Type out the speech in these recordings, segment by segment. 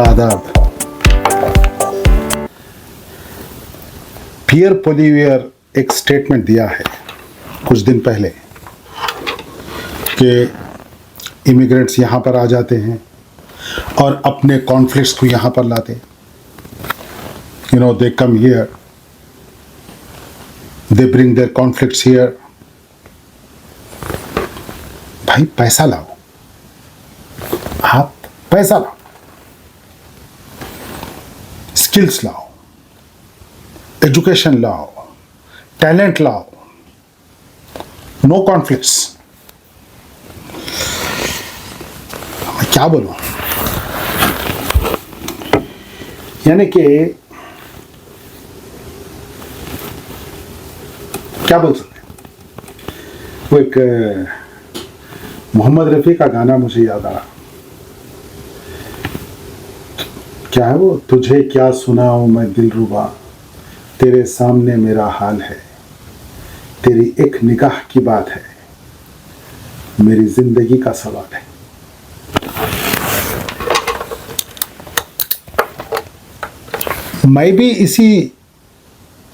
आदाब। पियर पोलिवियर एक स्टेटमेंट दिया है कुछ दिन पहले कि इमिग्रेंट्स यहाँ पर आ जाते हैं और अपने कॉन्फ्लिक्ट्स को यहाँ पर लाते। They come here, they bring their conflicts here. भाई पैसा लाओ, आप पैसा लाओ, स्किल्स लाओ, एजुकेशन लाओ, टैलेंट लाओ, नो कॉन्फ्लिक्ट्स। मैं क्या बोलूं, यानी कि क्या बोल सकते हैं। वो एक मोहम्मद रफ़ी का गाना मुझे याद आ रहा। क्या है वो, तुझे क्या सुनाऊं मैं दिलरुबा, तेरे सामने मेरा हाल है, तेरी एक निगाह की बात है, मेरी जिंदगी का सवाल है। मैं भी इसी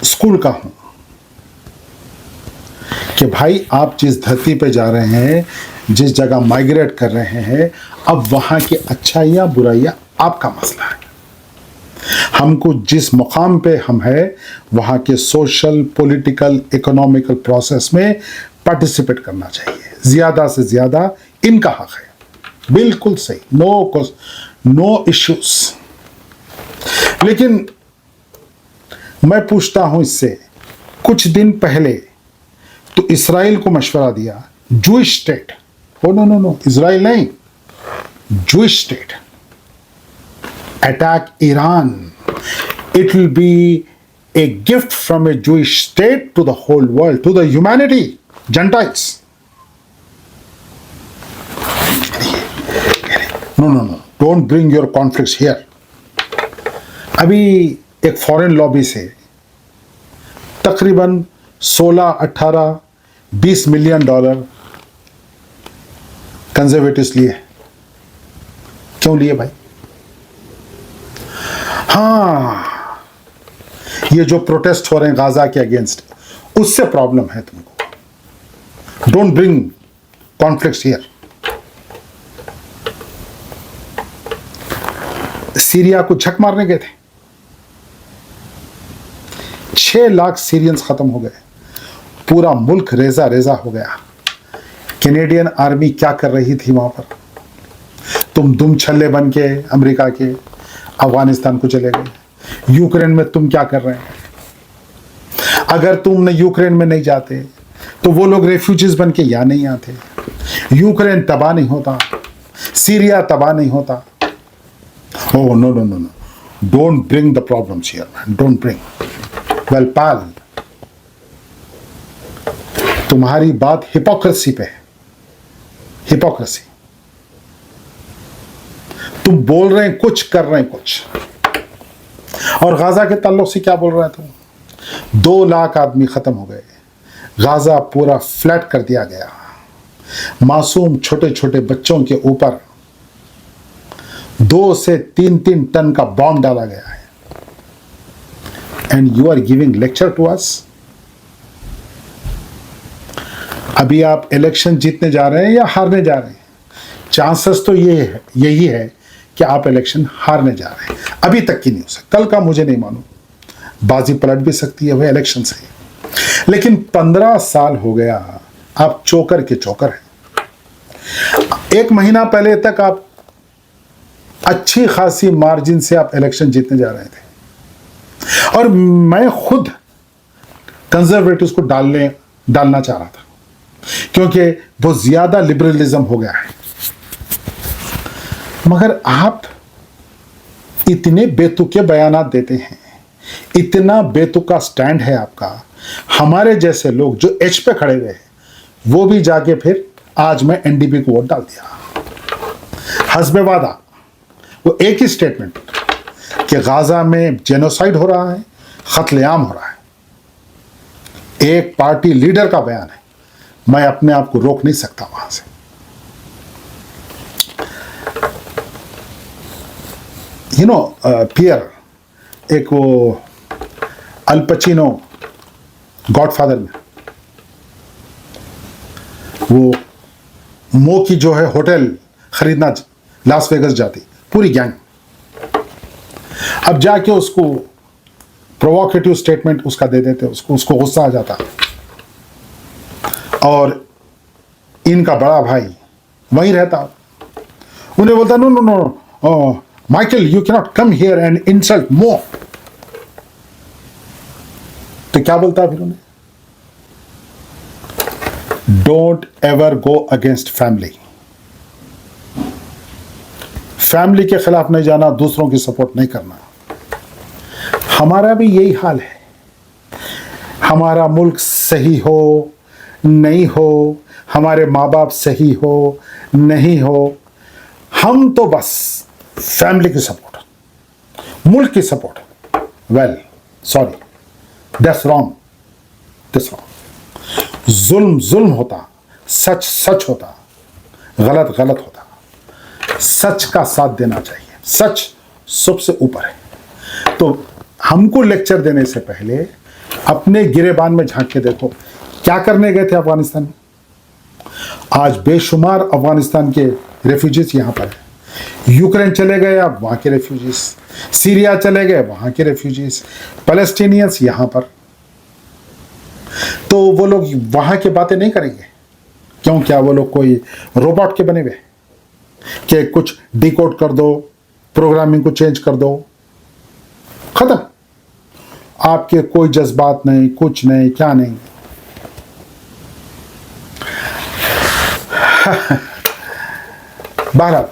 स्कूल का हूं कि भाई आप जिस धरती पे जा रहे हैं, जिस जगह माइग्रेट कर रहे हैं, अब वहां की अच्छाइयां बुराइयां आपका मसला है। हमको जिस मुकाम पे हम है वहाँ के सोशल, पॉलिटिकल, इकोनॉमिकल प्रोसेस में पार्टिसिपेट करना चाहिए। ज़्यादा से ज़्यादा इनका हक है, बिल्कुल सही, नो इश्यूज। लेकिन मैं पूछता हूँ इससे, कुछ दिन पहले तो इस्राइल को मशवरा दिया, Jewish state, oh no, Israel नहीं, Jewish state attack Iran. It will be a gift from a Jewish state to the whole world, to the humanity, Gentiles. No. Don't bring your conflicts here. अभी एक foreign lobby से तकरीबन 16, 18, 20 million dollar conservatives लिए। क्यों लिए भाई? हाँ, ये जो प्रोटेस्ट हो रहे हैं गाजा के अगेंस्ट, उससे प्रॉब्लम है तुमको। Don't bring conflicts here. Syria को झक मारने गए थे, 6 लाख सीरियंस खत्म हो गए, पूरा मुल्क रेजा रेजा हो गया। कैनेडियन आर्मी क्या कर रही थी वहां पर? तुम दुम छल्ले बन के अमेरिका के अफगानिस्तान को चले गए। यूक्रेन में तुम क्या कर रहे हैं? अगर तुमने यूक्रेन में नहीं जाते तो वो लोग रेफ्यूजीज बन के यहाँ नहीं आते, यूक्रेन तबाह नहीं होता, सीरिया तबाह नहीं होता। Oh no, don't bring the problems here man, don't bring. Well pal, तुम्हारी बात हिपोक्रेसी पे है, हिपोक्रेसी। तुम बोल रहे हैं कुछ, कर रहे हैं कुछ। और गाजा के ताल्लुक से क्या बोल रहा था? 2 लाख आदमी खत्म हो गए, गाजा पूरा फ्लैट कर दिया गया, मासूम छोटे छोटे बच्चों के ऊपर 2 से 3 टन का बॉम्ब डाला गया है। And you are giving lecture to us. अभी आप इलेक्शन जीतने जा रहे हैं या हारने जा रहे हैं? चांसेस तो यही है कि आप इलेक्शन हारने जा रहे हैं। अभी तक की न्यूज़ है, कल का मुझे नहीं मालूम, बाजी पलट भी सकती है वह इलेक्शन से। लेकिन 15 साल हो गया आप चोकर के चोकर हैं। 1 महीना पहले तक आप अच्छी खासी मार्जिन से आप इलेक्शन जीतने जा रहे थे। और मैं खुद कंजर्वेटिव्स को डालना चाह रहा था, क्योंकि बहुत ज्यादा लिबरलिज्म हो गया है। मगर आप इतने बेतुके बयानात देते हैं, इतना बेतुका स्टैंड है आपका। हमारे जैसे लोग जो एच पे खड़े हुए हैं, वो भी जाके फिर आज मैं एनडीपी को वोट डाल दिया। हस्बे वादा वो एक ही स्टेटमेंट कि गाजा में जेनोसाइड हो रहा है, कत्लेआम हो रहा है। एक पार्टी लीडर का बयान है, मैं अपने आप को रोक नहीं सकता वहां से। यू नो पियर, एक वो अल पचिनो गॉडफादर में वो मो की जो है होटल खरीदना लास वेगस जाती पूरी गैंग। अब जाके उसको प्रोवोकेटिव स्टेटमेंट उसका दे देते, उसको गुस्सा आ जाता, और इनका बड़ा भाई वहीं रहता, उन्हें बोलता no no no Michael you can not come here and insult Mo. तो क्या बोलता फिर उन्हें, don't ever go against family, family के खिलाफ नहीं जाना, दूसरों की सपोर्ट नहीं करना। हमारा भी यही हाल है, हमारा मुल्क सही हो नहीं हो, हमारे माँ बाप सही हो नहीं हो, हम तो बस फैमिली की सपोर्ट, मुल्क की support, well sorry that's wrong, that's wrong. जुल्म जुल्म होता, सच सच होता, गलत गलत होता। सच का साथ देना चाहिए, सच सबसे ऊपर है। तो हमको लेक्चर देने से पहले अपने गिरेबान में झांक के देखो, क्या करने गए थे अफगानिस्तान में। आज बेशुमार अफगानिस्तान के रेफ्यूजीज यहां पर है, यूक्रेन चले गए आप वहां के रेफ्यूजीज, सीरिया चले गए वहां के रेफ्यूजीज, पैलेस्टीनियंस यहां पर। तो वो लोग वहां की बातें नहीं करेंगे, क्यों? क्या वो लोग कोई रोबोट के बने हुए कि कुछ डिकोड कर दो, प्रोग्रामिंग को चेंज कर दो, खत्म। आपके कोई जज्बात नहीं, कुछ नहीं, क्या नहीं। बहरहाल